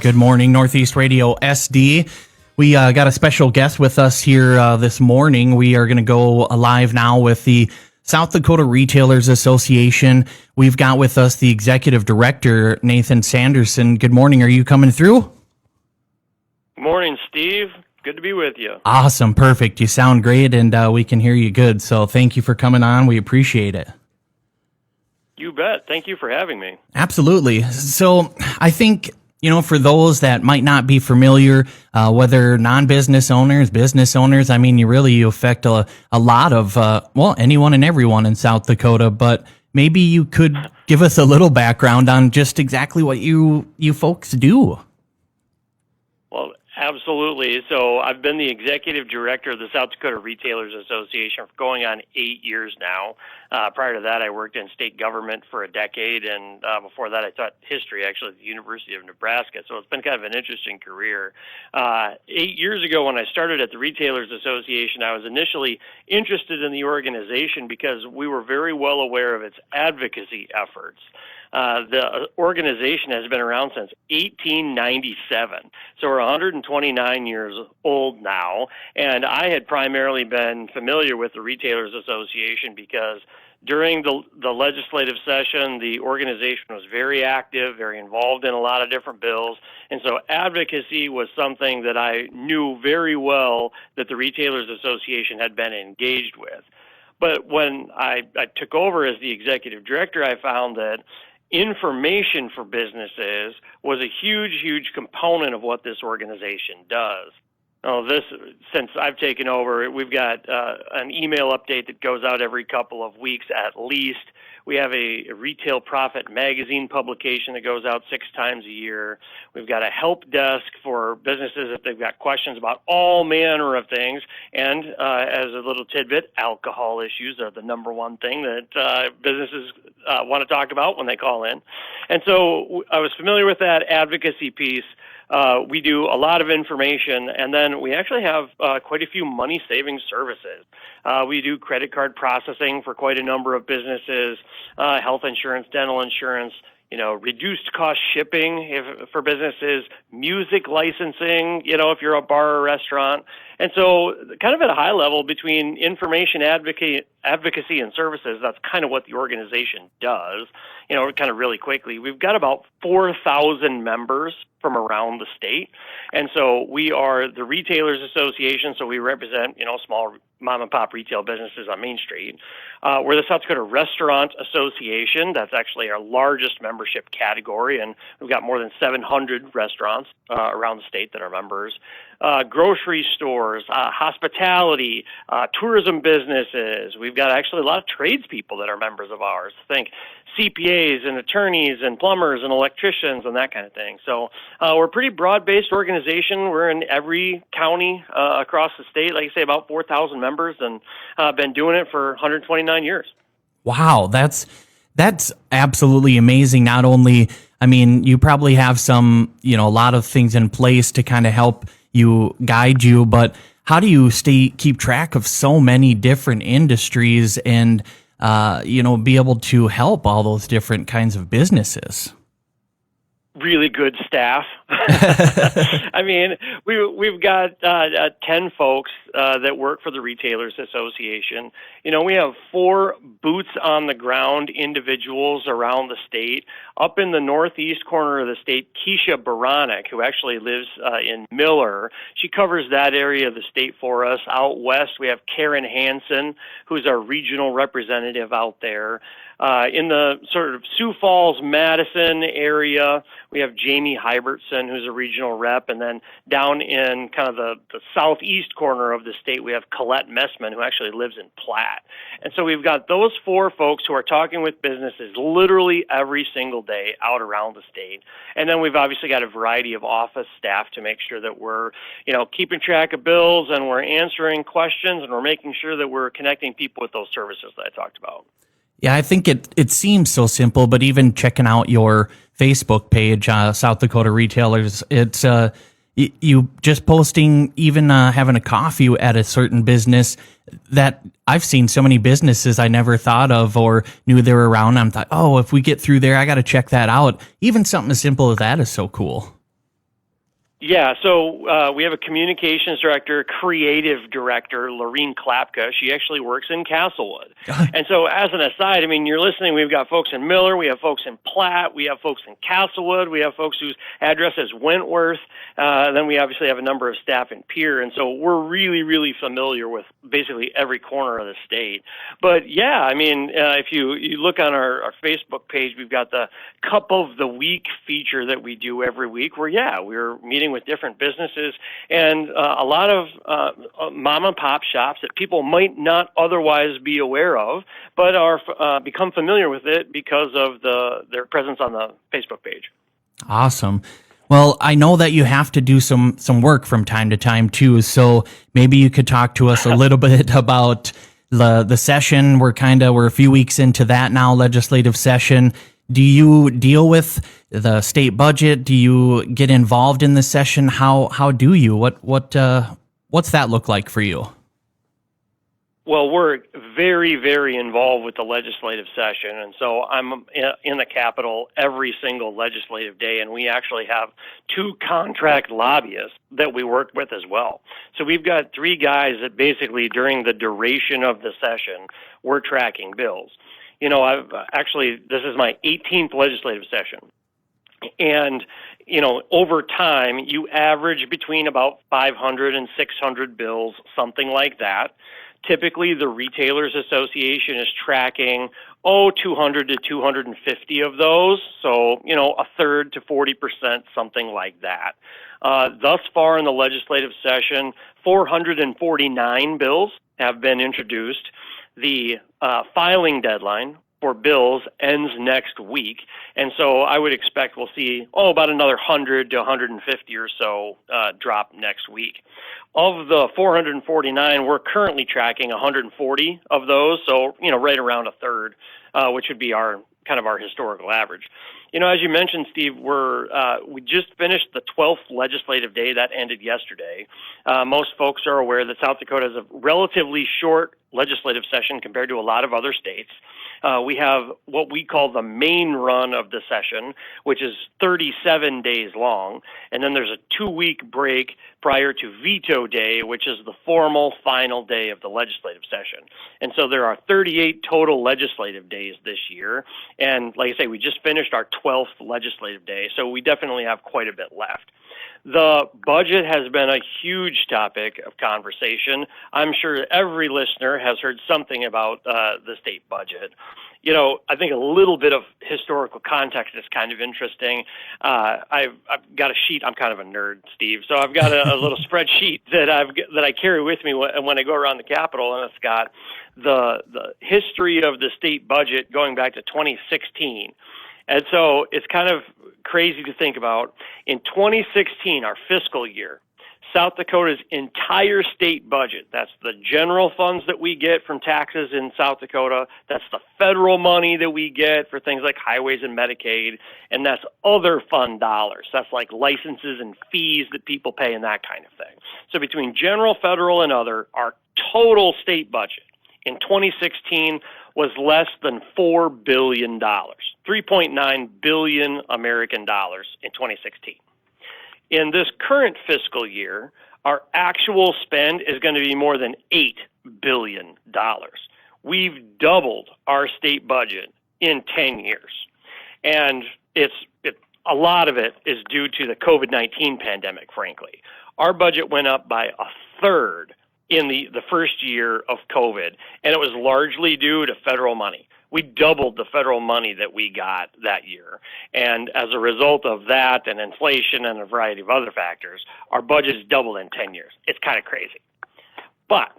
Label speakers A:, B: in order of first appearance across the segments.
A: Good morning, Northeast Radio SD. We got a special guest with us here this morning. We are going to go live now with the South Dakota Retailers Association. We've got with us the Executive Director, Nathan Sanderson. Good morning. Are you coming through?
B: Morning, Steve. Good to be with you.
A: Awesome. Perfect. You sound great, and we can hear you good. So thank you for coming on. We appreciate it.
B: You bet. Thank you for having me.
A: Absolutely. So I think, for those that might not be familiar, whether non-business owners, business owners, you affect a lot of, anyone and everyone in South Dakota, but maybe you could give us a little background on just exactly what you folks do.
B: Well, absolutely. So I've been the executive director of the South Dakota Retailers Association for going on 8 years now. Prior to that, I worked in state government for a decade, and before that, I taught history actually at the University of Nebraska. So it's been kind of an interesting career. 8 years ago, when I started at the Retailers Association, I was initially interested in the organization because we were very well aware of its advocacy efforts. The organization has been around since 1897, so we're 129 years old now, and I had primarily been familiar with the Retailers Association because during the legislative session, the organization was very active, very involved in a lot of different bills, and so advocacy was something that I knew very well that the Retailers Association had been engaged with. But when I took over as the executive director, I found that information for businesses was a huge component of what this organization does. Since I've taken over, we've got an email update that goes out every couple of weeks at least. We have a Retail Profit magazine publication that goes out 6 times a year. We've got a help desk for businesses if they've got questions about all manner of things. And as a little tidbit, alcohol issues are the number one thing that businesses want to talk about when they call in. And so I was familiar with that advocacy piece. We do a lot of information, and then we actually have quite a few money-saving services. We do credit card processing for quite a number of businesses, health insurance, dental insurance, reduced cost shipping for businesses, music licensing, if you're a bar or restaurant. And so kind of at a high level between information advocacy and services, that's kind of what the organization does. Kind of really quickly, we've got about 4,000 members from around the state. And so we are the Retailers Association, so we represent, small mom and pop retail businesses on Main Street. We're the South Dakota Restaurant Association. That's actually our largest membership category, and we've got more than 700 restaurants around the state that are members. Grocery stores, hospitality, tourism businesses. We've got actually a lot of tradespeople that are members of ours. Think CPAs and attorneys and plumbers and electricians and that kind of thing. So we're a pretty broad-based organization. We're in every county across the state, like I say, about 4,000 members, and been doing it for 129 years.
A: Wow, that's absolutely amazing. Not only, you probably have some, a lot of things in place to kind of help you guide you, but how do you keep track of so many different industries and be able to help all those different kinds of businesses?
B: Really good staff. We've got 10 folks that work for the Retailers Association. We have 4 boots on the ground individuals around the state. Up in the northeast corner of the state, Keisha Baranek, who actually lives in Miller. She covers that area of the state for us. Out west, we have Karen Hansen, who's our regional representative out there. In the sort of Sioux Falls, Madison area, we have Jamie Hybertson, who's a regional rep. And then down in kind of the southeast corner of the state, we have Colette Messman, who actually lives in Platte. And so we've got those 4 folks who are talking with businesses literally every single day out around the state. And then we've obviously got a variety of office staff to make sure that we're, keeping track of bills and we're answering questions and we're making sure that we're connecting people with those services that I talked about.
A: Yeah, I think it seems so simple, but even checking out your Facebook page, South Dakota Retailers, it's you just posting, even having a coffee at a certain business that I've seen so many businesses I never thought of or knew they were around. I'm thought, if we get through there, I got to check that out. Even something as simple as that is so cool.
B: Yeah, so we have a communications director, creative director, Lorene Klapka. She actually works in Castlewood. And so as an aside, I mean, you're listening, we've got folks in Miller, we have folks in Platte, we have folks in Castlewood, we have folks whose address is Wentworth, then we obviously have a number of staff in Pierre. And so we're really, really familiar with basically every corner of the state. But yeah, I mean, if you look on our Facebook page, we've got the Cup of the Week feature that we do every week where, yeah, we're meeting with different businesses and a lot of mom and pop shops that people might not otherwise be aware of, but are become familiar with it because of their presence on the Facebook page.
A: Awesome. Well, I know that you have to do some work from time to time too, so maybe you could talk to us a little bit about the session. We're a few weeks into that now, legislative session. Do you deal with the state budget? Do you get involved in the session? How do you? What's that look like for you?
B: Well, we're very, very involved with the legislative session, and so I'm in the Capitol every single legislative day, and we actually have 2 contract lobbyists that we work with as well. So we've got 3 guys that basically, during the duration of the session, we're tracking bills. You know, this is my 18th legislative session. And, you know, over time, you average between about 500 and 600 bills, something like that. Typically, the Retailers Association is tracking, 200 to 250 of those. So, you know, a third to 40%, something like that. Thus far in the legislative session, 449 bills have been introduced. The filing deadline for bills ends next week, and so I would expect we'll see about another 100 to 150 or so drop next week. Of the 449, we're currently tracking 140 of those, so you know, right around a third, which would be our historical average. You know, as you mentioned, Steve, we just finished the 12th legislative day that ended yesterday. Most folks are aware that South Dakota has a relatively short legislative session compared to a lot of other states. We have what we call the main run of the session, which is 37 days long, and then there's a 2-week break prior to veto day, which is the formal final day of the legislative session. And so there are 38 total legislative days this year, and like I say, we just finished our 12th legislative day, so we definitely have quite a bit left. The budget has been a huge topic of conversation. I'm sure every listener has heard something about the state budget. You know, I think a little bit of historical context is kind of interesting. I've got a sheet. I'm kind of a nerd, Steve, so I've got a little spreadsheet that I carry with me when I go around the Capitol, and it's got the history of the state budget going back to 2016. And so it's kind of crazy to think about. In 2016, our fiscal year, South Dakota's entire state budget, that's the general funds that we get from taxes in South Dakota, that's the federal money that we get for things like highways and Medicaid, and that's other fund dollars. That's like licenses and fees that people pay and that kind of thing. So between general, federal, and other, our total state budget in 2016 was less than $4 billion, 3.9 billion American dollars in 2016. In this current fiscal year, our actual spend is going to be more than $8 billion. We've doubled our state budget in 10 years. And a lot of it is due to the COVID-19 pandemic, frankly. Our budget went up by a third in the first year of COVID, and it was largely due to federal money. We doubled the federal money that we got that year. And as a result of that and inflation and a variety of other factors, our budget has doubled in 10 years. It's kind of crazy. But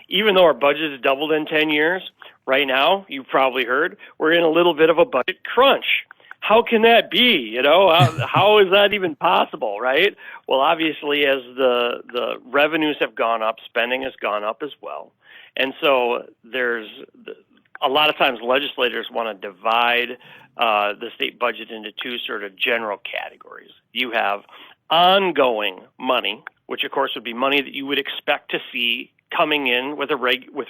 B: even though our budget has doubled in 10 years, right now, you've probably heard, we're in a little bit of a budget crunch. How can that be? You know, how is that even possible, right? Well, obviously, as the revenues have gone up, spending has gone up as well. And so there's a lot of times legislators want to divide the state budget into 2 sort of general categories. You have ongoing money, which of course would be money that you would expect to see coming in with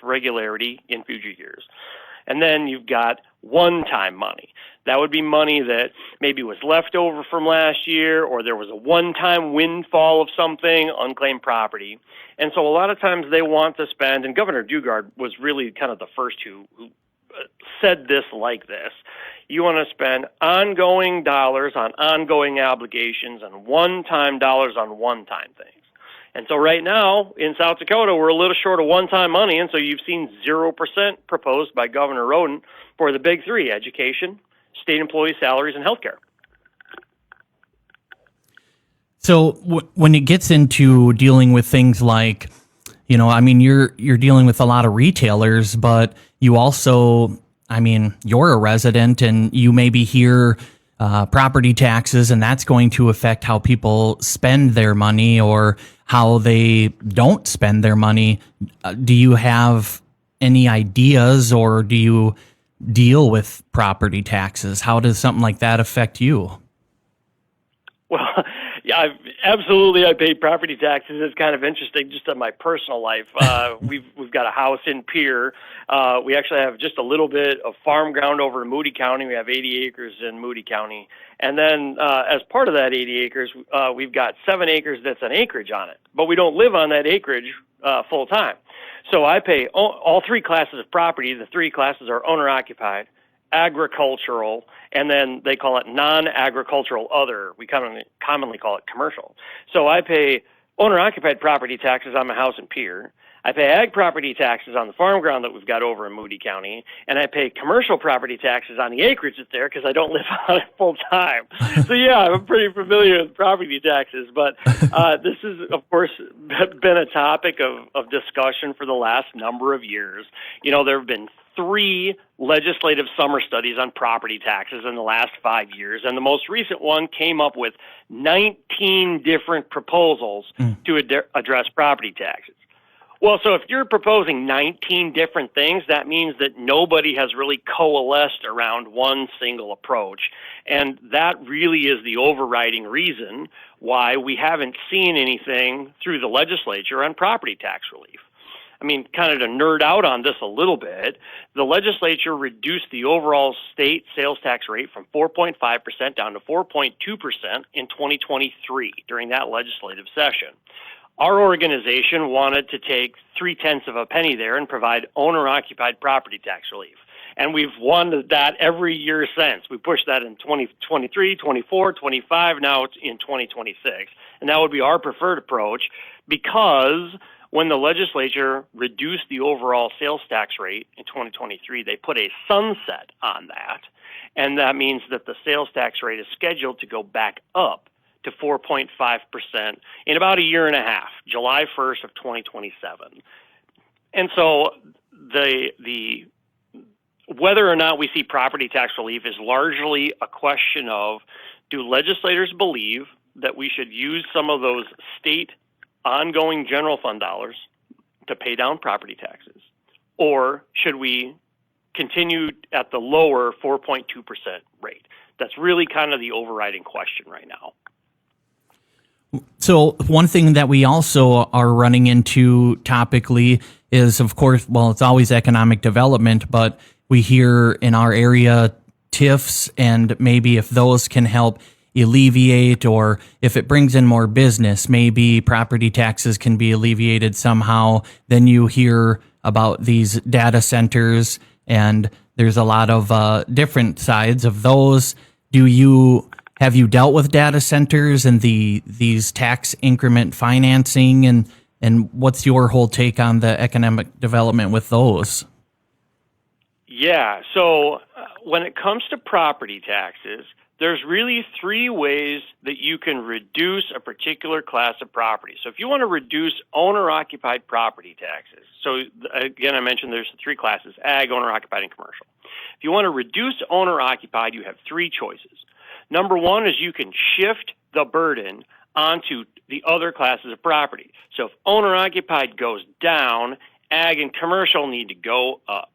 B: regularity in future years. And then you've got one-time money. That would be money that maybe was left over from last year, or there was a one-time windfall of something, unclaimed property. And so a lot of times they want to spend, and Governor Dugard was really kind of the first who said this like this. You want to spend ongoing dollars on ongoing obligations and one-time dollars on one-time things. And so right now in South Dakota, we're a little short of one-time money, and so you've seen 0% proposed by Governor Roden for the big three: education, state employee salaries, and healthcare.
A: So when it gets into dealing with things like, you're dealing with a lot of retailers, but you also, you're a resident and you maybe hear property taxes, and that's going to affect how people spend their money or how they don't spend their money. Do you have any ideas, or do you deal with property taxes? How does something like that affect you?
B: Well, yeah, I pay property taxes. It's kind of interesting just on my personal life. We've got a house in Pierre. We actually have just a little bit of farm ground over in Moody County. We have 80 acres in Moody County. And then as part of that 80 acres, we've got 7 acres that's an acreage on it. But we don't live on that acreage full time. So I pay all 3 classes of property. The 3 classes are owner-occupied, agricultural, and then they call it non-agricultural other. We commonly call it commercial. So I pay owner-occupied property taxes on my house in Pierre. I pay ag property taxes on the farm ground that we've got over in Moody County, and I pay commercial property taxes on the acreage that's there because I don't live on it full time. So yeah, I'm pretty familiar with property taxes, but this has, of course, been a topic of discussion for the last number of years. There have been 3 legislative summer studies on property taxes in the last 5 years, and the most recent one came up with 19 different proposals to address property taxes. Well, so if you're proposing 19 different things, that means that nobody has really coalesced around one single approach. And that really is the overriding reason why we haven't seen anything through the legislature on property tax relief. Kind of to nerd out on this a little bit, the legislature reduced the overall state sales tax rate from 4.5% down to 4.2% in 2023 during that legislative session. Our organization wanted to take 0.3 of a penny there and provide owner-occupied property tax relief. And we've wanted that every year since. We pushed that in 2023, 24, 25, now it's in 2026. And that would be our preferred approach, because when the legislature reduced the overall sales tax rate in 2023, they put a sunset on that. And that means that the sales tax rate is scheduled to go back up to 4.5% in about a year and a half, July 1st of 2027. And so the whether or not we see property tax relief is largely a question of, do legislators believe that we should use some of those state ongoing general fund dollars to pay down property taxes, or should we continue at the lower 4.2% rate? That's really kind of the overriding question right now.
A: So one thing that we also are running into topically is, of course, it's always economic development, but we hear in our area TIFs, and maybe if those can help alleviate, or if it brings in more business, maybe property taxes can be alleviated somehow. Then you hear about these data centers, and there's a lot of different sides of those. Have you dealt with data centers and these tax increment financing, and what's your whole take on the economic development with those?
B: Yeah, so when it comes to property taxes, there's really 3 ways that you can reduce a particular class of property. So if you want to reduce owner-occupied property taxes, so again, I mentioned there's 3 classes: ag, owner-occupied, and commercial. If you want to reduce owner-occupied, you have 3 choices. Number 1 is you can shift the burden onto the other classes of property. So if owner-occupied goes down, ag and commercial need to go up,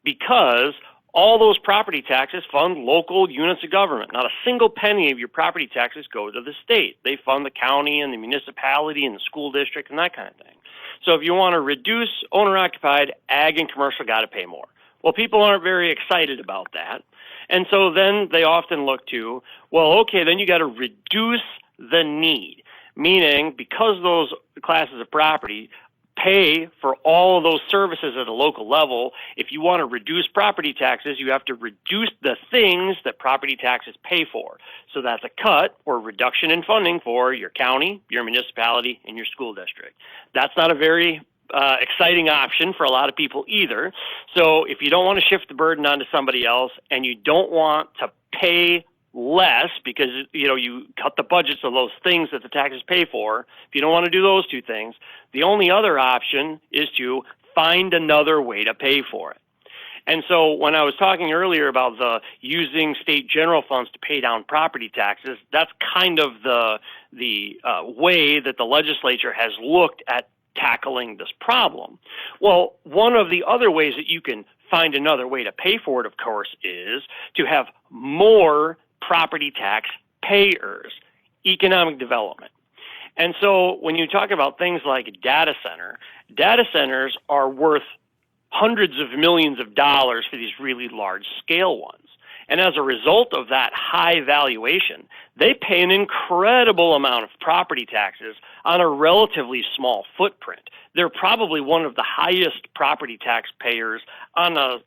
B: because all those property taxes fund local units of government. Not a single penny of your property taxes go to the state. They fund the county and the municipality and the school district and that kind of thing. So if you want to reduce owner-occupied, ag and commercial got to pay more. Well, people aren't very excited about that. And so then they often look to, well, okay, then you got to reduce the need, meaning because those classes of property pay for all of those services at a local level, if you want to reduce property taxes, you have to reduce the things that property taxes pay for. So that's a cut or reduction in funding for your county, your municipality, and your school district. That's not a very exciting option for a lot of people either. So if you don't want to shift the burden onto somebody else and you don't want to pay less because you cut the budgets of those things that the taxes pay for, if you don't want to do those two things, the only other option is to find another way to pay for it. And so when I was talking earlier about the using state general funds to pay down property taxes, that's kind of the way that the legislature has looked at tackling this problem. Well, one of the other ways that you can find another way to pay for it, of course, is to have more property tax payers, economic development. And so when you talk about things like data centers are worth hundreds of millions of dollars for these really large scale ones. And as a result of that high valuation, they pay an incredible amount of property taxes on a relatively small footprint. They're probably one of the highest property tax payers on a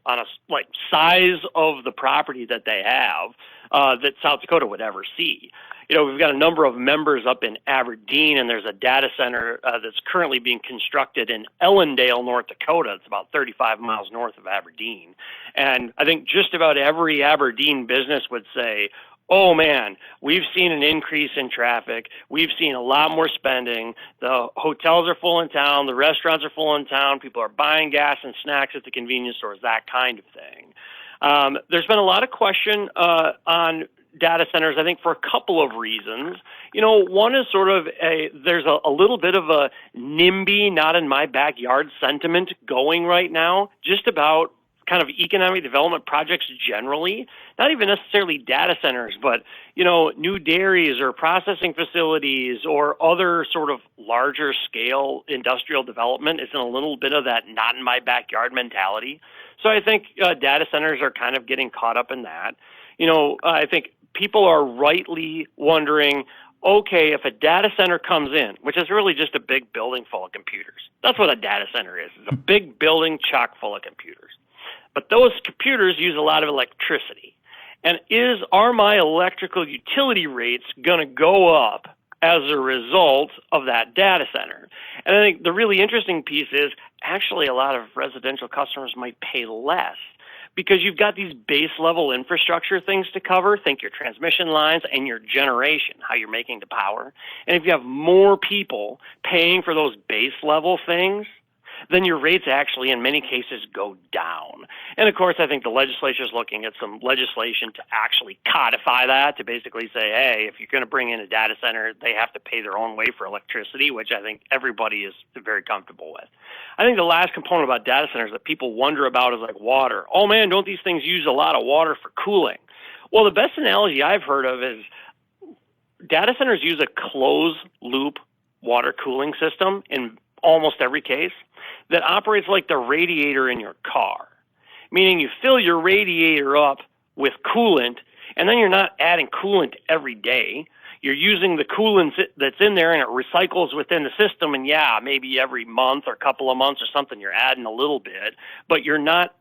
B: like size of the property that they have that South Dakota would ever see. We've got a number of members up in Aberdeen, and there's a data center that's currently being constructed in Ellendale, North Dakota. It's about 35 miles north of Aberdeen. And I think just about every Aberdeen business would say, oh man, we've seen an increase in traffic. We've seen a lot more spending. The hotels are full in town. The restaurants are full in town. People are buying gas and snacks at the convenience stores, that kind of thing. There's been a lot of question on data centers, I think, for a couple of reasons. One is sort of there's a little bit of a NIMBY, not in my backyard sentiment going right now, just about kind of economic development projects generally, not even necessarily data centers, but, new dairies or processing facilities or other sort of larger scale industrial development is in a little bit of that not in my backyard mentality. So I think data centers are kind of getting caught up in that. I think people are rightly wondering, okay, if a data center comes in, which is really just a big building full of computers. That's what a data center is. It's a big building chock full of computers. But those computers use a lot of electricity. And are my electrical utility rates going to go up as a result of that data center? And I think the really interesting piece is actually a lot of residential customers might pay less because you've got these base level infrastructure things to cover. Think your transmission lines and your generation, how you're making the power. And if you have more people paying for those base level things, then your rates actually in many cases go down. And of course, I think the legislature is looking at some legislation to actually codify that, to basically say, hey, if you're going to bring in a data center, they have to pay their own way for electricity, which I think everybody is very comfortable with. I think the last component about data centers that people wonder about is like water. Oh man, don't these things use a lot of water for cooling? Well, the best analogy I've heard of is data centers use a closed loop water cooling system in almost every case that operates like the radiator in your car, meaning you fill your radiator up with coolant, and then you're not adding coolant every day. You're using the coolant that's in there, and it recycles within the system, and maybe every month or couple of months or something, you're adding a little bit, but you're not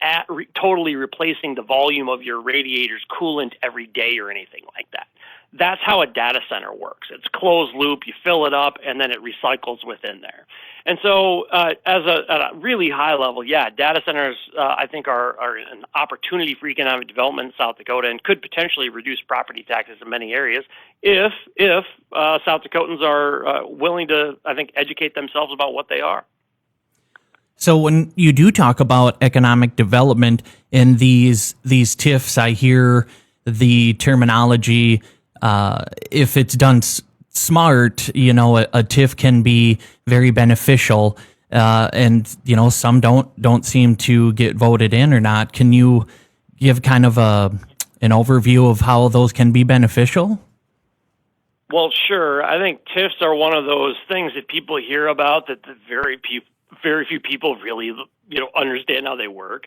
B: totally replacing the volume of your radiator's coolant every day or anything like that. That's how a data center works. It's closed loop. You fill it up, and then it recycles within there. And so at a really high level, data centers, I think, are an opportunity for economic development in South Dakota and could potentially reduce property taxes in many areas if South Dakotans are willing to, I think, educate themselves about what they are.
A: So when you do talk about economic development in these TIFs, I hear the terminology, if it's done smart, a TIF can be very beneficial, and some don't seem to get voted in or not. Can you give kind of an overview of how those can be beneficial?
B: Well, sure. I think TIFs are one of those things that people hear about that very few people really understand how they work.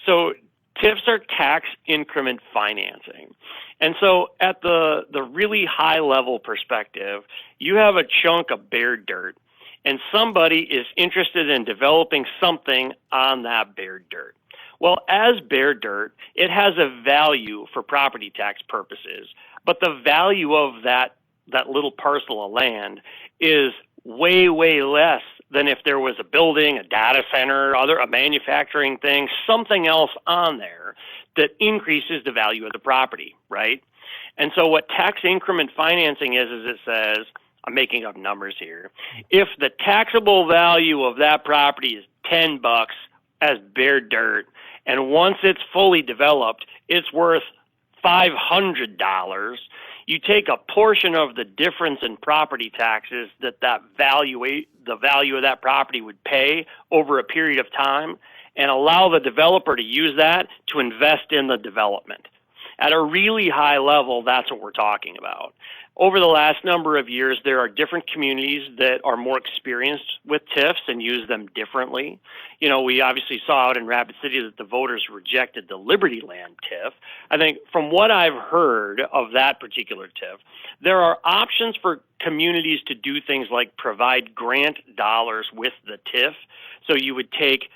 B: So TIFs are tax increment financing. And so at the really high level perspective, you have a chunk of bare dirt, and somebody is interested in developing something on that bare dirt. Well, as bare dirt, it has a value for property tax purposes, but the value of that little parcel of land is way, way less than if there was a building, a data center, a manufacturing thing, something else on there that increases the value of the property, right? And so what tax increment financing is it says, I'm making up numbers here, if the taxable value of that property is $10 as bare dirt, and once it's fully developed, it's worth $500, you take a portion of the difference in property taxes that the value of that property would pay over a period of time, and allow the developer to use that to invest in the development. At a really high level, that's what we're talking about. Over the last number of years, there are different communities that are more experienced with TIFs and use them differently. You know, we obviously saw out in Rapid City that the voters rejected the Liberty Land TIF. I think from what I've heard of that particular TIF, there are options for communities to do things like provide grant dollars with the TIF. So you would take,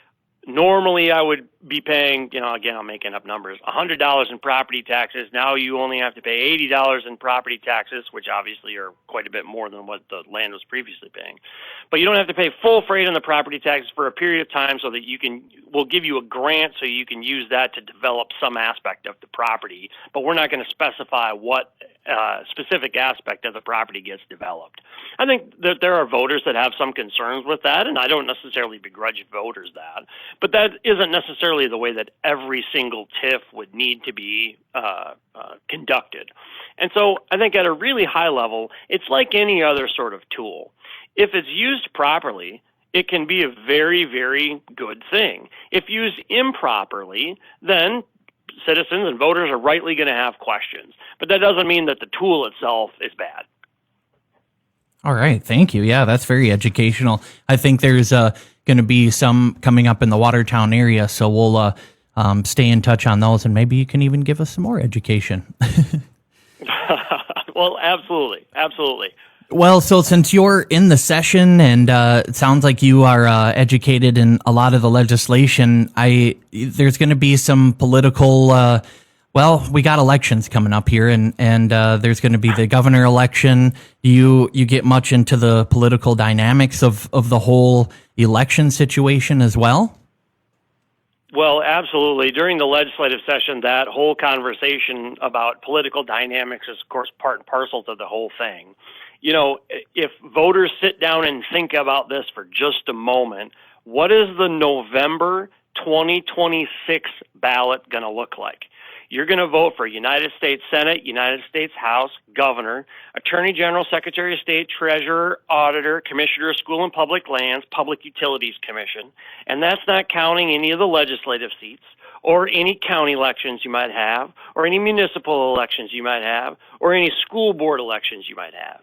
B: normally I would be paying, you know, again, I'm making up numbers, $100 in property taxes. Now you only have to pay $80 in property taxes, which obviously are quite a bit more than what the land was previously paying. But you don't have to pay full freight on the property taxes for a period of time, so that we'll give you a grant so you can use that to develop some aspect of the property. But we're not going to specify what specific aspect of the property gets developed. I think that there are voters that have some concerns with that, and I don't necessarily begrudge voters that. But that isn't necessarily the way that every single TIF would need to be conducted. And so I think at a really high level, it's like any other sort of tool. If it's used properly, it can be a very, very good thing. If used improperly, then citizens and voters are rightly going to have questions. But that doesn't mean that the tool itself is bad.
A: All right. Thank you. Yeah, that's very educational. I think there's going to be some coming up in the Watertown area, so we'll stay in touch on those, and maybe you can even give us some more education.
B: Well, absolutely. Absolutely.
A: Well, so since you're in the session and it sounds like you are educated in a lot of the legislation, there's going to be some political, we got elections coming up here, and there's going to be the governor election. You get much into the political dynamics of the whole election situation as well?
B: Well, absolutely. During the legislative session, that whole conversation about political dynamics is, of course, part and parcel to the whole thing. You know, if voters sit down and think about this for just a moment, what is the November 2026 ballot going to look like? You're going to vote for United States Senate, United States House, Governor, Attorney General, Secretary of State, Treasurer, Auditor, Commissioner of School and Public Lands, Public Utilities Commission, and that's not counting any of the legislative seats or any county elections you might have, or any municipal elections you might have, or any school board elections you might have.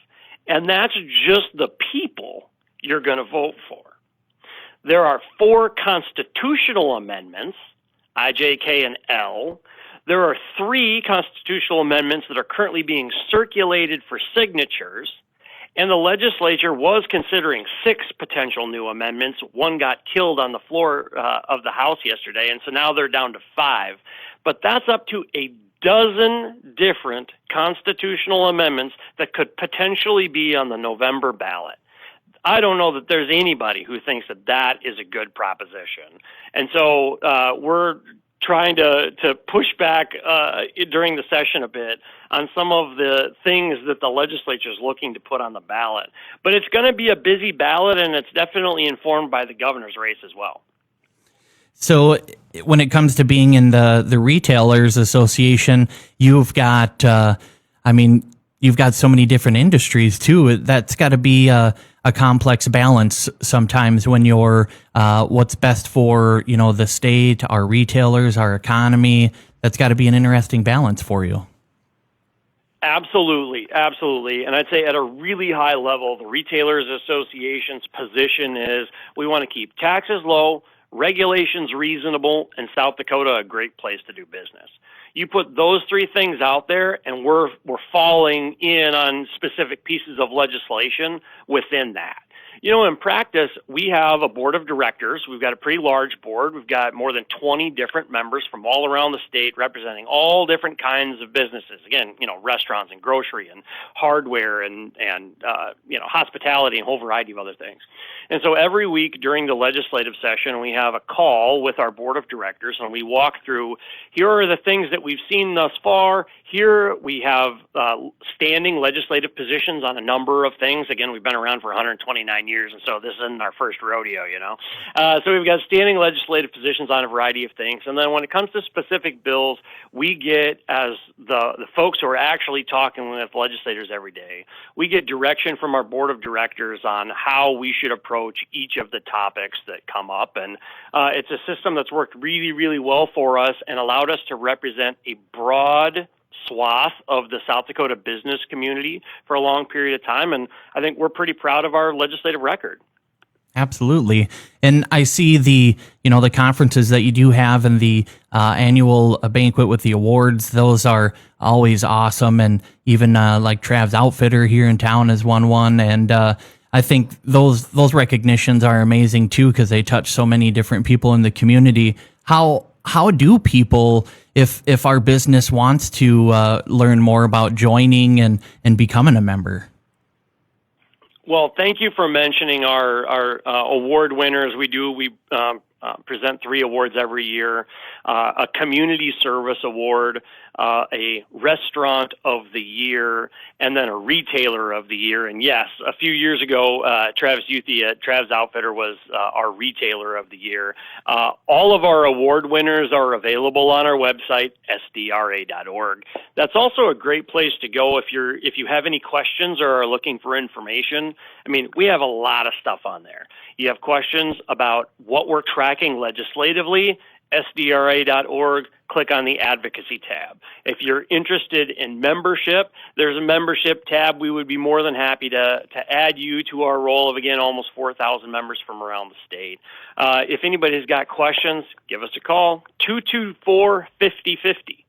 B: And that's just the people you're going to vote for. There are 4 constitutional amendments, I, J, K, and L. There are 3 constitutional amendments that are currently being circulated for signatures, and the legislature was considering 6 potential new amendments. 1 got killed on the floor of the House yesterday, and so now they're down to 5. But that's up to a dozen different constitutional amendments that could potentially be on the November ballot. I don't know that there's anybody who thinks that that is a good proposition. And so we're trying to push back during the session a bit on some of the things that the legislature is looking to put on the ballot. But it's going to be a busy ballot, and it's definitely informed by the governor's race as well.
A: So when it comes to being in the Retailers Association, you've got, you've got so many different industries too. That's got to be a complex balance sometimes when you're what's best for, the state, our retailers, our economy. That's got to be an interesting balance for you.
B: Absolutely, absolutely. And I'd say at a really high level, the Retailers Association's position is we want to keep taxes low, regulations reasonable, and South Dakota a great place to do business. You put those three things out there, and we're falling in on specific pieces of legislation within that. In practice, we have a board of directors. We've got a pretty large board. We've got more than 20 different members from all around the state representing all different kinds of businesses. Again, restaurants and grocery and hardware and hospitality and a whole variety of other things. And so every week during the legislative session, we have a call with our board of directors, and we walk through, here are the things that we've seen thus far. Here we have standing legislative positions on a number of things. Again, we've been around for 129 years, and so this isn't our first rodeo, So we've got standing legislative positions on a variety of things. And then when it comes to specific bills, we get, as the folks who are actually talking with legislators every day, we get direction from our board of directors on how we should approach each of the topics that come up. And it's a system that's worked really, really well for us and allowed us to represent a broad swath of the South Dakota business community for a long period of time, and I think we're pretty proud of our legislative record.
A: Absolutely. And I see the conferences that you do have and the annual banquet with the awards. Those are always awesome. And even like Trav's Outfitter here in town has won one. And I think those recognitions are amazing too, because they touch so many different people in the community. How do people, if our business wants to learn more about joining and becoming a member?
B: Well, thank you for mentioning our award winners. We present 3 awards every year, a community service award, a restaurant of the year, and then a retailer of the year. And yes, a few years ago, Travis Youthy at Trav's Outfitter was our retailer of the year. All of our award winners are available on our website, SDRA.org. That's also a great place to go if you have any questions or are looking for information. I mean, we have a lot of stuff on there. You have questions about what we're tracking legislatively, SDRA.org, click on the Advocacy tab. If you're interested in membership, there's a membership tab. We would be more than happy to add you to our roll of, again, almost 4,000 members from around the state. If anybody's got questions, give us a call, 224-5050.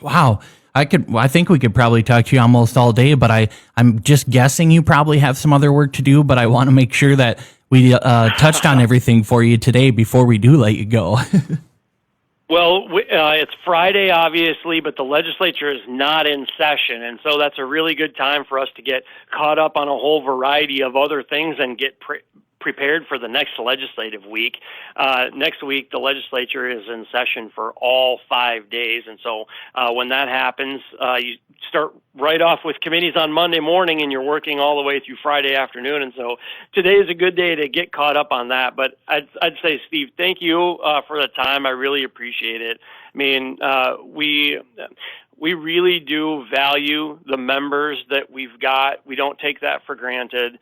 A: Wow. I think we could probably talk to you almost all day, but I'm just guessing you probably have some other work to do, but I want to make sure that we touched on everything for you today before we do let you go.
B: Well, it's Friday, obviously, but the legislature is not in session, and so that's a really good time for us to get caught up on a whole variety of other things and get prepared for the next legislative week. Next week, the legislature is in session for all 5 days, and so when that happens, you start right off with committees on Monday morning, and you're working all the way through Friday afternoon, and so today is a good day to get caught up on that. But I'd say, Steve, thank you for the time. I really appreciate it. I mean, we really do value the members that we've got. We don't take that for granted.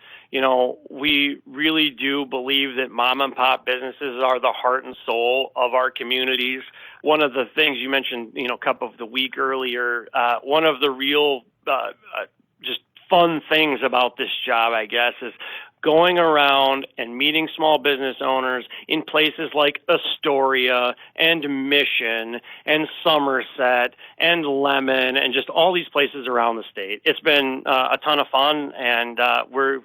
B: We really do believe that mom and pop businesses are the heart and soul of our communities. One of the things you mentioned, Cup of the Week earlier, one of the real just fun things about this job, I guess, is going around and meeting small business owners in places like Astoria and Mission and Somerset and Lemon and just all these places around the state. It's been a ton of fun, and we're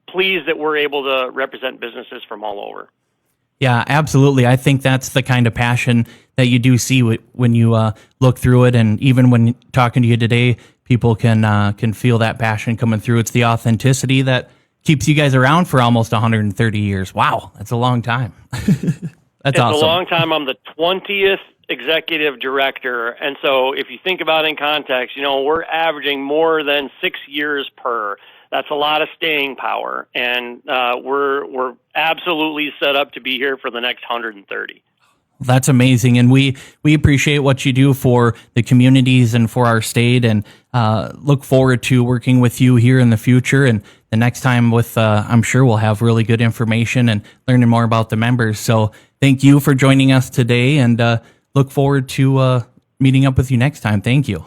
B: pleased that we're able to represent businesses from all over.
A: Yeah, absolutely. I think that's the kind of passion that you do see when you look through it, and even when talking to you today, people can feel that passion coming through. It's the authenticity that keeps you guys around for almost 130 years. Wow, that's a long time. That's awesome.
B: It's a long time. I'm the 20th executive director, and so if you think about it in context, we're averaging more than 6 years per. That's a lot of staying power, and we're absolutely set up to be here for the next 130.
A: That's amazing, and we appreciate what you do for the communities and for our state, and look forward to working with you here in the future. And the next time I'm sure we'll have really good information and learning more about the members. So thank you for joining us today, and look forward to meeting up with you next time. Thank you.